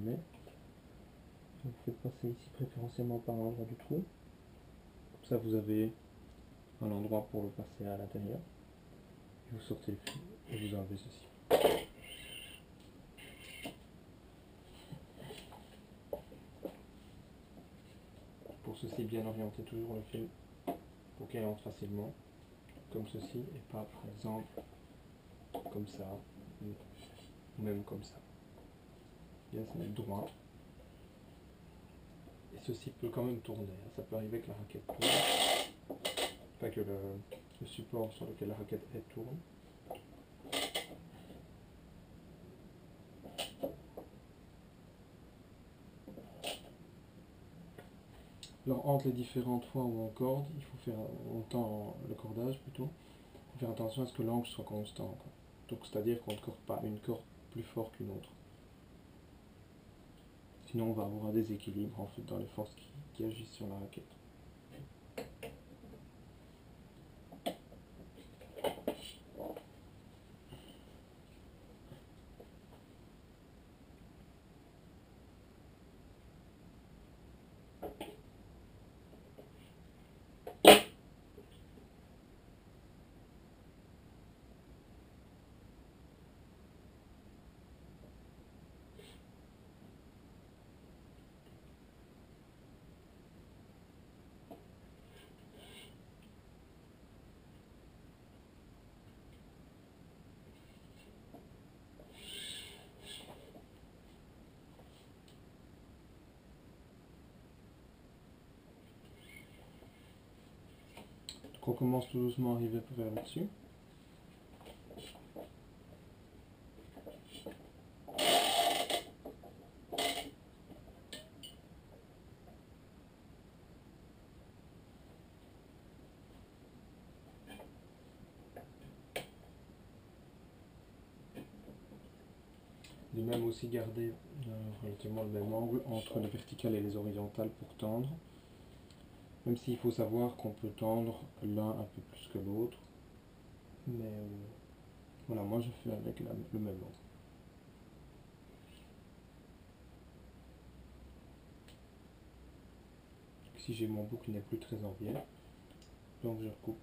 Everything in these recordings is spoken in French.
jamais. Vous faites passer ici préférentiellement par l'endroit du trou. Comme ça vous avez un endroit pour le passer à l'intérieur. Vous sortez le fil et vous enlevez ceci. Pour ceci, bien orienter toujours le fil pour qu'il entre facilement, comme ceci, et pas par exemple comme ça, ou même comme ça. Bien se mettre droit. Et ceci peut quand même tourner, ça peut arriver que la raquette tourne, pas que le support sur lequel la raquette est tourne. Alors entre les différentes fois où on corde, il faut faire, on tend le cordage plutôt, il faut faire attention à ce que l'angle soit constant, quoi. Donc c'est-à-dire qu'on ne corde pas une corde plus fort qu'une autre. Sinon on va avoir un déséquilibre en fait dans les forces qui agissent sur la raquette. Donc on commence tout doucement à arriver vers le dessus. De même aussi garder relativement le même angle entre les verticales et les horizontales pour tendre. Même s'il faut savoir qu'on peut tendre l'un un peu plus que l'autre. Mais voilà, moi je fais avec le même angle. Ici j'ai mon bout qui n'est plus très en biais, donc je recoupe.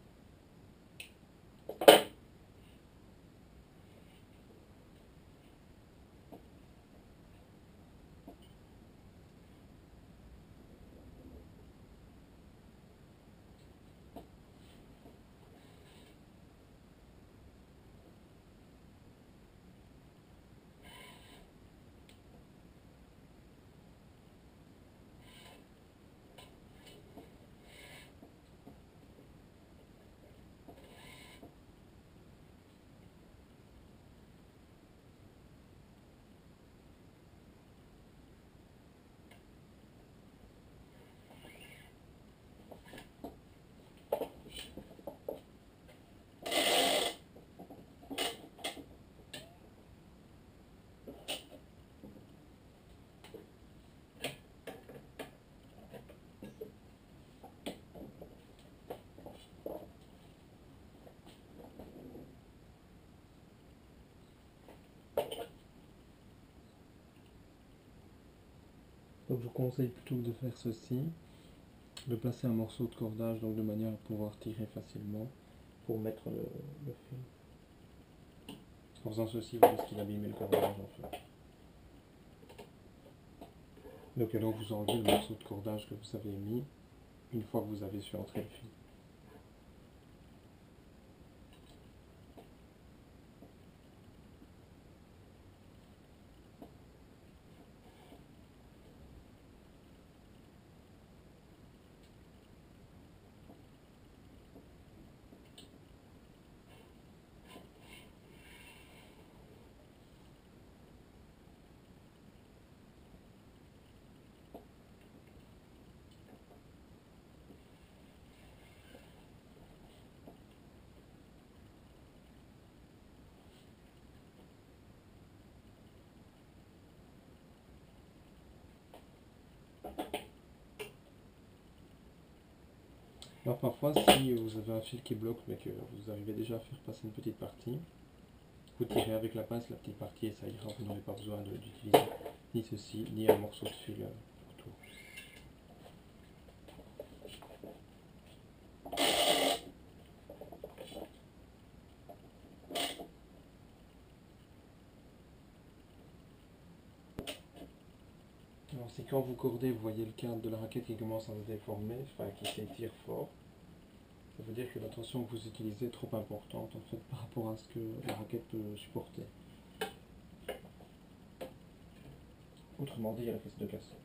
Donc je vous conseille plutôt que de faire ceci, de placer un morceau de cordage donc de manière à pouvoir tirer facilement pour mettre le fil. En faisant ceci, vous risquez d'abîmer le cordage en fait. Donc alors vous enlevez le morceau de cordage que vous avez mis une fois que vous avez su entrer le fil. Alors parfois, si vous avez un fil qui bloque mais que vous arrivez déjà à faire passer une petite partie, vous tirez avec la pince la petite partie et ça ira, vous n'aurez pas besoin d'utiliser ni ceci, ni un morceau de fil autour. Alors si quand vous cordez, vous voyez le cadre de la raquette qui commence à se déformer, enfin qui s'étire fort, ça veut dire que la tension que vous utilisez est trop importante en fait par rapport à ce que la raquette peut supporter. Autrement dit, elle risque de casser.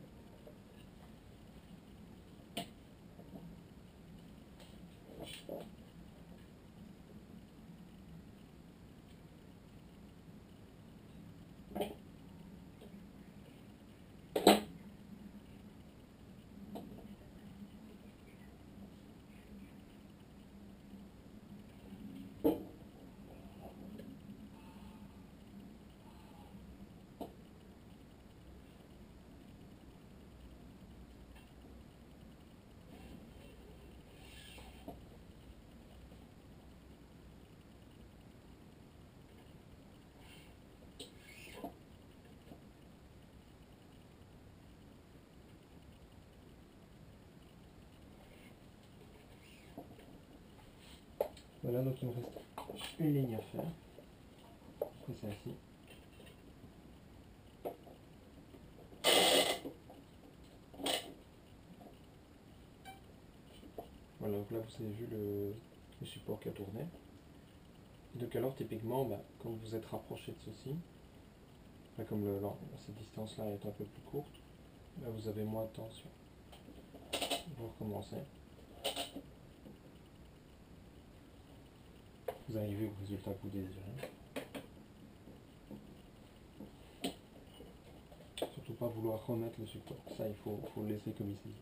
Voilà, donc il me reste une ligne à faire. C'est celle-ci. Voilà, donc là vous avez vu le support qui a tourné. Et donc alors typiquement, quand vous êtes rapproché de ceci, comme cette distance-là est un peu plus courte, vous avez moins de tension. Vous recommencez. Vous arrivez au résultat que vous désirez. Surtout pas vouloir remettre le support. Ça, il faut le laisser comme ici.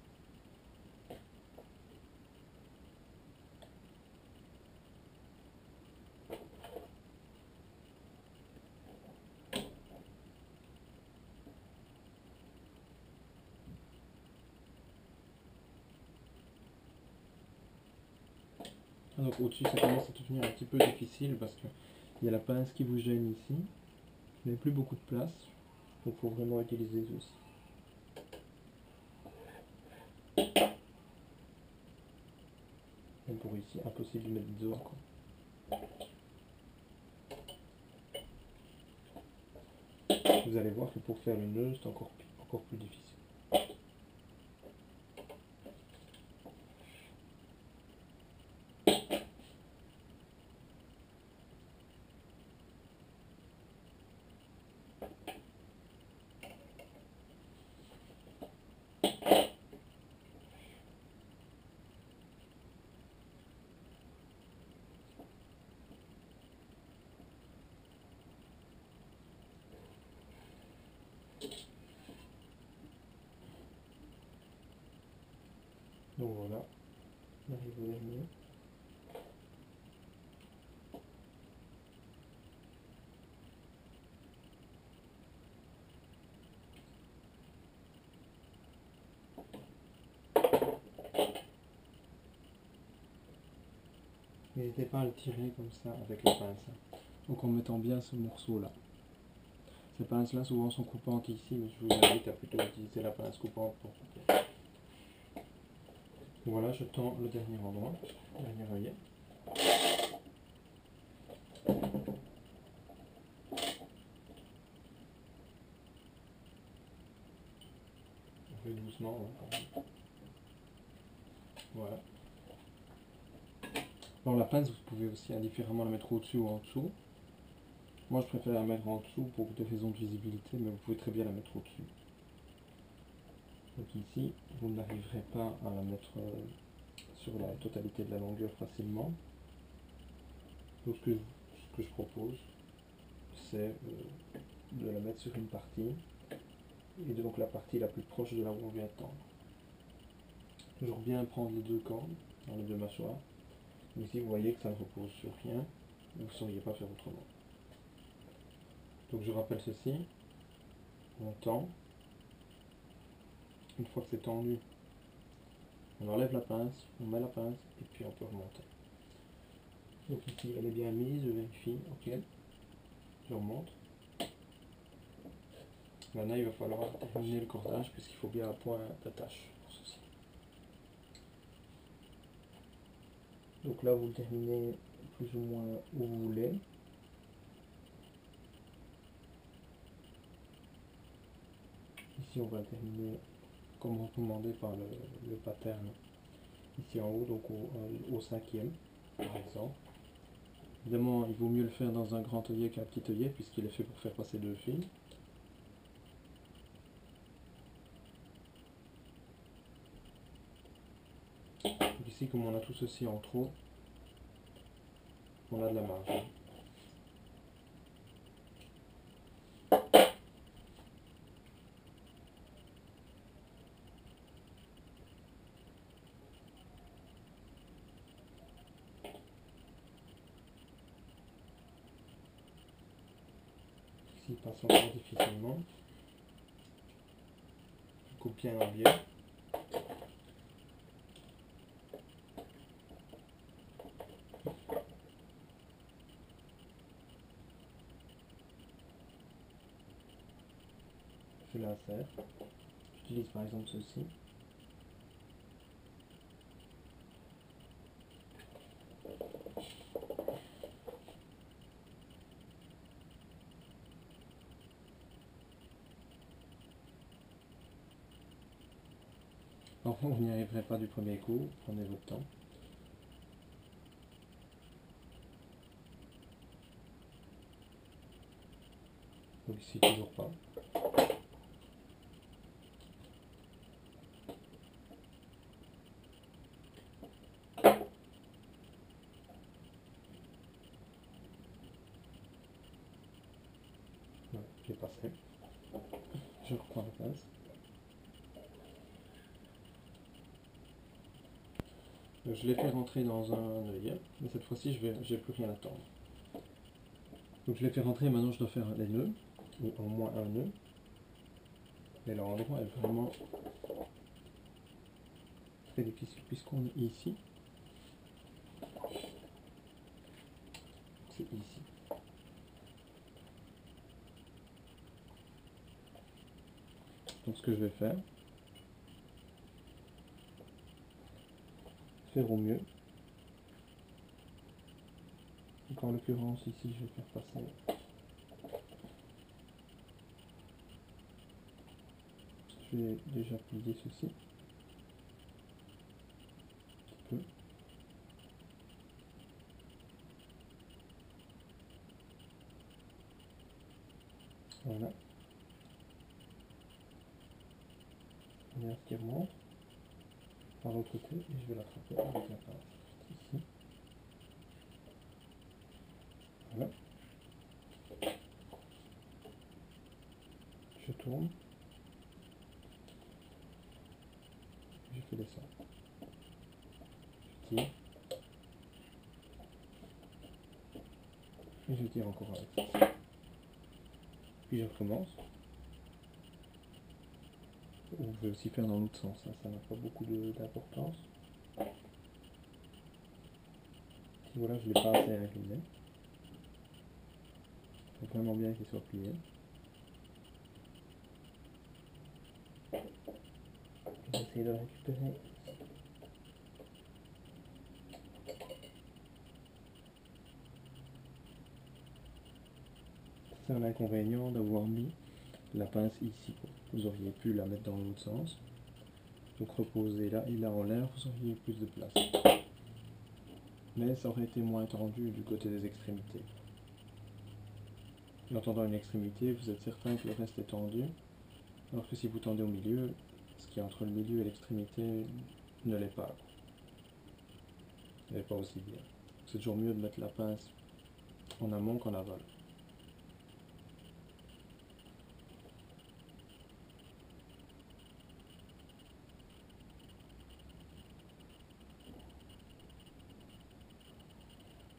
Donc au-dessus, ça commence à devenir un petit peu difficile parce qu'il y a la pince qui vous gêne ici. Vous n'avez plus beaucoup de place. Donc il faut vraiment utiliser ceci. Même pour ici, impossible de mettre des zones. Vous allez voir que pour faire une nœud, c'est encore plus difficile. Donc voilà, on arrive au dernier. N'hésitez pas à le tirer comme ça avec la pince. Donc en mettant bien ce morceau là. Ces pinces là souvent sont coupantes ici, mais je vous invite à plutôt utiliser la pince coupante pour couper. Voilà, je tends le dernier endroit, le dernier œillet. On fait doucement. Hein. Voilà. Alors la pince, vous pouvez aussi indifféremment la mettre au-dessus ou en dessous. Moi je préfère la mettre en dessous pour des raisons de visibilité, mais vous pouvez très bien la mettre au-dessus. Donc ici, vous n'arriverez pas à la mettre sur la totalité de la longueur facilement. Donc ce que je propose, c'est de la mettre sur une partie, et donc la partie la plus proche de là où on vient de tendre. Toujours bien prendre les deux cordes, dans les deux mâchoires. Ici, vous voyez que ça ne repose sur rien, vous ne sauriez pas faire autrement. Donc je rappelle ceci, on tend. Une fois que c'est tendu, on enlève la pince, on met la pince, et puis on peut remonter. Donc ici, elle est bien mise, je vérifie, ok. Je remonte. Maintenant il va falloir terminer le cordage puisqu'il faut bien un point d'attache pour ceci. Donc là vous le terminez plus ou moins où vous voulez. Ici on va terminer comme recommandé par le pattern ici en haut, donc au cinquième par exemple. Évidemment il vaut mieux le faire dans un grand œillet qu'un petit œillet puisqu'il est fait pour faire passer deux fils. Donc ici comme on a tout ceci en trop, on a de la marge. Ici il passe encore difficilement. Je coupe bien en biais. Je l'insère. J'utilise par exemple ceci. Enfin, vous n'y arriverez pas du premier coup, prenez votre temps. Donc ici toujours pas. Voilà, j'ai passé. Je reprends la pince. Je l'ai fait rentrer dans un œil, mais cette fois-ci je vais plus rien attendre. Donc je l'ai fait rentrer, maintenant je dois faire les nœuds, ou au moins un nœud. Et l'endroit est vraiment très difficile puisqu'on est ici. C'est ici. Donc ce que je vais faire au mieux. Donc en l'occurrence ici je vais faire passer je vais déjà plier ceci un petit peu. Voilà. On a un qui remonte par l'autre côté et je vais l'attraper avec la pince ici. Voilà. Je tourne. Je fais descendre. Je tire. Et je tire encore avec ça. Puis je recommence. Ou je vais aussi faire dans l'autre sens, hein. Ça n'a pas beaucoup d'importance. Si voilà, je ne l'ai pas assez incliné. Il faut vraiment bien qu'il soit plié. Je vais essayer de le récupérer. C'est un inconvénient d'avoir mis la pince ici. Vous auriez pu la mettre dans l'autre sens. Donc reposer là et là en l'air, vous auriez plus de place. Mais ça aurait été moins tendu du côté des extrémités. En tendant une extrémité, vous êtes certain que le reste est tendu. Alors que si vous tendez au milieu, ce qui est entre le milieu et l'extrémité ne l'est pas. Ne l'est pas aussi bien. C'est toujours mieux de mettre la pince en amont qu'en aval.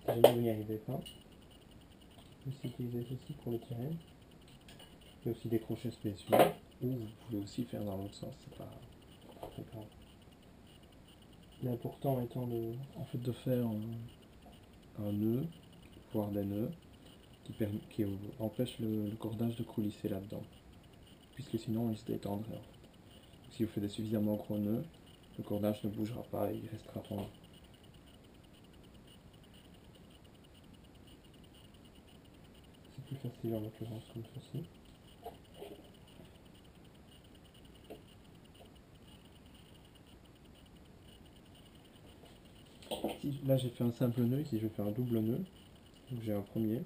Si jamais vous n'y arrivez pas, vous utilisez ceci pour le tirer. Il y a aussi des crochets spéciaux, ou vous pouvez aussi faire dans l'autre sens, c'est pas très grave. L'important étant de faire un nœud, voire des nœuds, qui empêchent le cordage de coulisser là-dedans. puisque sinon il se détendrait. En fait. Si vous faites des suffisamment gros nœuds, le cordage ne bougera pas et il restera tendu. C'est plus facile en l'occurrence comme ceci. Là j'ai fait un simple nœud, ici je vais faire un double nœud. Donc j'ai un premier,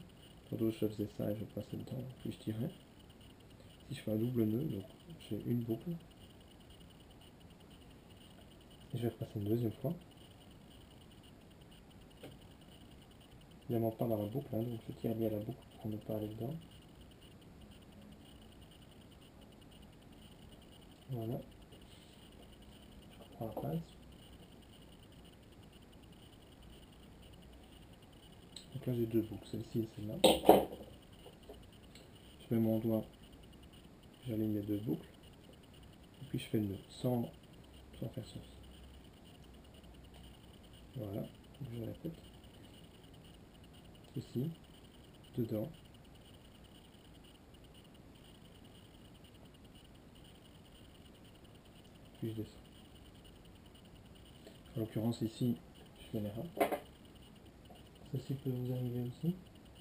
tantôt je faisais ça et je passais dedans, puis je tirais. Si je fais un double nœud, donc j'ai une boucle. Et je vais repasser une deuxième fois. Évidemment pas dans la boucle, hein, donc je tire bien la boucle pour ne pas aller dedans. Voilà. Je reprends la pince. Donc là j'ai deux boucles, celle-ci et celle-là. Je mets mon doigt, j'aligne les deux boucles. Et puis je fais le nœud, sans faire ceci. Voilà, donc je répète. Ceci, dedans. Puis je descends. En l'occurrence ici, je fais l'erreur. Ceci peut vous arriver aussi.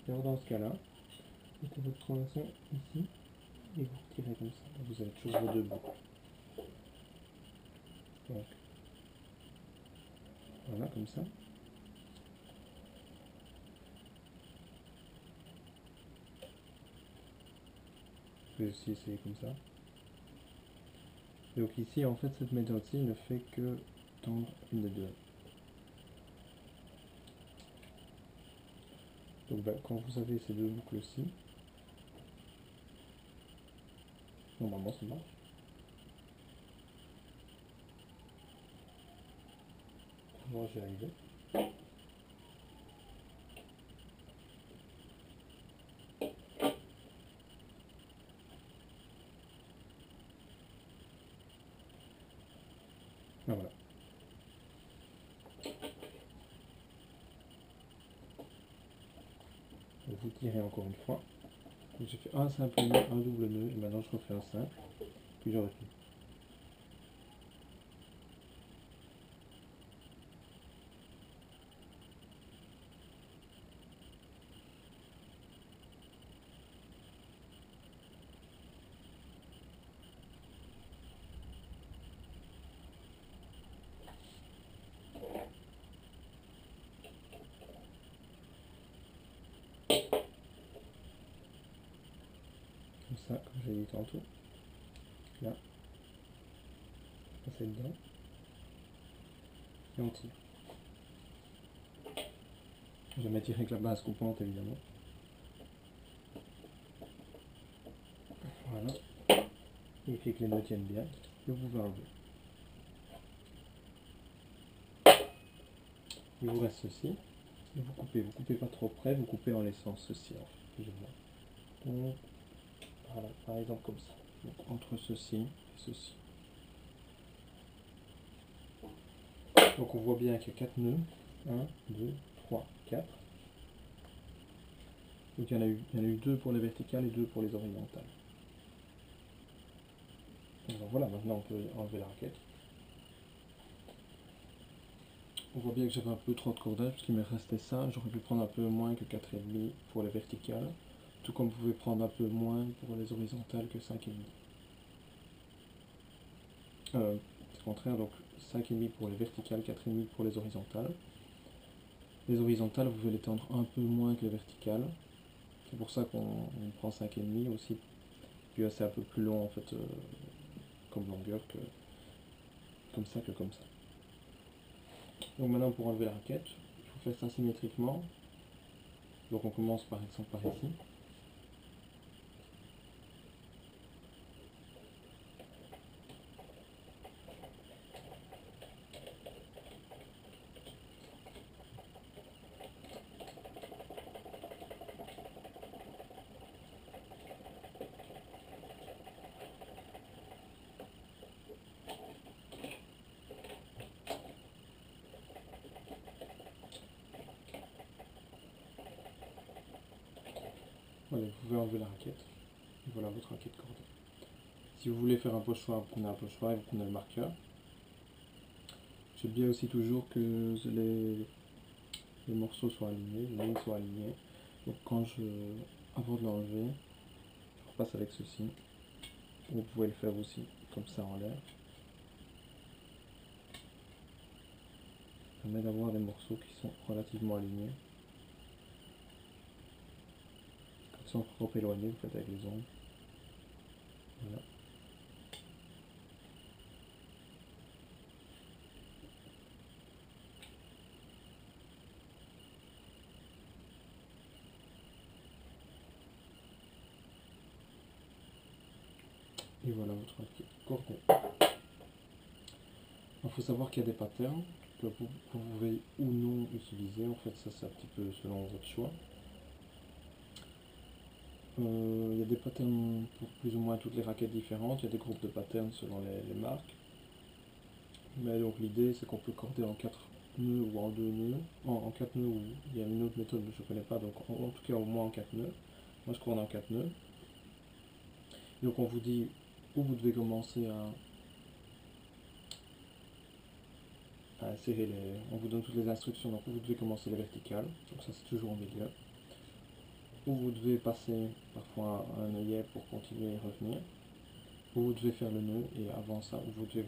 Alors dans ce cas-là, mettez votre transition ici et vous retirez comme ça. Vous avez toujours vos deux boucles. Donc, voilà, comme ça. Je vais aussi essayer comme ça. Donc ici, en fait, cette méthode-ci ne fait que tendre une des deux. Donc ben, quand vous avez ces deux boucles-ci, normalement ça marche. Moi j'y arrivé. Ah, voilà. Vous tirez encore une fois. J'ai fait un simple nœud, un double nœud, et maintenant je refais un simple, puis je replie. Comme ça, comme j'ai dit tantôt. Là, passer dedans, et on tire. Jamais tirer avec la base coupante évidemment. Voilà. Il fait que les nœuds tiennent bien. Et vous pouvez enlever. Il vous reste ceci. Et vous coupez pas trop près, vous coupez en laissant ceci en fait, plus ou moins. Donc, voilà, par exemple comme ça. Donc, entre ceci et ceci. Donc on voit bien qu'il y a 4 nœuds. 1, 2, 3, 4. Donc il y en a eu 2 pour les verticales et 2 pour les horizontales. Alors voilà, maintenant on peut enlever la raquette. On voit bien que j'avais un peu trop de cordage parce qu'il me restait ça. J'aurais pu prendre un peu moins que 4,5 pour les verticales. Tout comme vous pouvez prendre un peu moins pour les horizontales que 5,5. C'est le contraire, donc 5,5 pour les verticales, 4,5 pour les horizontales. Les horizontales, vous pouvez les tendre un peu moins que les verticales. C'est pour ça qu'on prend 5,5 aussi. Puis c'est un peu plus long en fait, comme longueur que comme ça que comme ça. Donc maintenant pour enlever la raquette, il faut faire ça symétriquement. Donc on commence par exemple par ici. Voilà, vous pouvez enlever la raquette. Et voilà votre raquette cordée. Si vous voulez faire un pochoir, vous prenez un pochoir et vous prenez le marqueur. J'aime bien aussi toujours que les morceaux soient alignés, les lignes soient alignées. Donc avant de l'enlever, je repasse avec ceci. Vous pouvez le faire aussi comme ça en l'air. Ça permet d'avoir des morceaux qui sont relativement alignés. Comme ça, on peut éloigner, vous faites avec les ongles. Voilà. Et voilà votre cordon. Il faut savoir qu'il y a des patterns que vous pouvez ou non utiliser. En fait, ça c'est un petit peu selon votre choix. Il y a des patterns pour plus ou moins toutes les raquettes différentes. Il y a des groupes de patterns selon les marques. Mais donc l'idée c'est qu'on peut corder en 4 nœuds ou en 2 nœuds. En 4 nœuds, ou il y a une autre méthode mais je ne connais pas. Donc en tout cas au moins en 4 nœuds. Moi je corde en 4 nœuds. Donc on vous dit où vous devez commencer à serrer les... On vous donne toutes les instructions, donc où vous devez commencer les verticales, donc ça c'est toujours au milieu. Où vous devez passer parfois un œillet pour continuer et revenir. Où vous devez faire le nœud et avant ça, où vous devez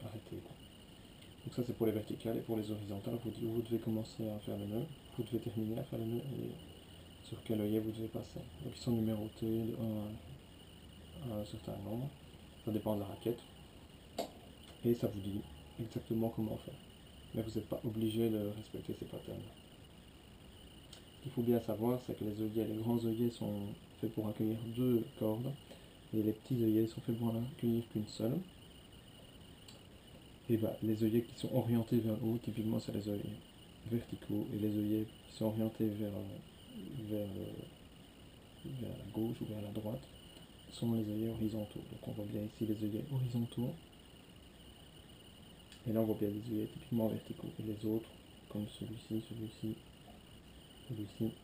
arrêter. Donc ça c'est pour les verticales et pour les horizontales, on vous dit où vous devez commencer à faire le nœud, où vous devez terminer à faire le nœud et sur quel œillet vous devez passer. Donc ils sont numérotés de 1 à un certain nombre, ça dépend de la raquette. Et ça vous dit exactement comment faire. Mais vous n'êtes pas obligé de respecter ces patterns. Ce qu'il faut bien savoir, c'est que les grands œillets sont faits pour accueillir 2 cordes, et les petits œillets sont faits pour en accueillir qu'une seule. Et les œillets qui sont orientés vers le haut, typiquement c'est les œillets verticaux, et les œillets qui sont orientés vers la gauche ou vers la droite sont les œillets horizontaux. Donc on voit bien ici les œillets horizontaux. Et là on voit bien les œillets typiquement verticaux. Et les autres, comme celui-ci, celui-ci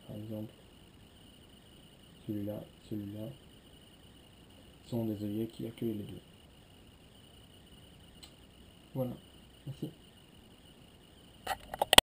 par exemple, celui-là, sont des œillets qui accueillent les deux. Voilà, merci.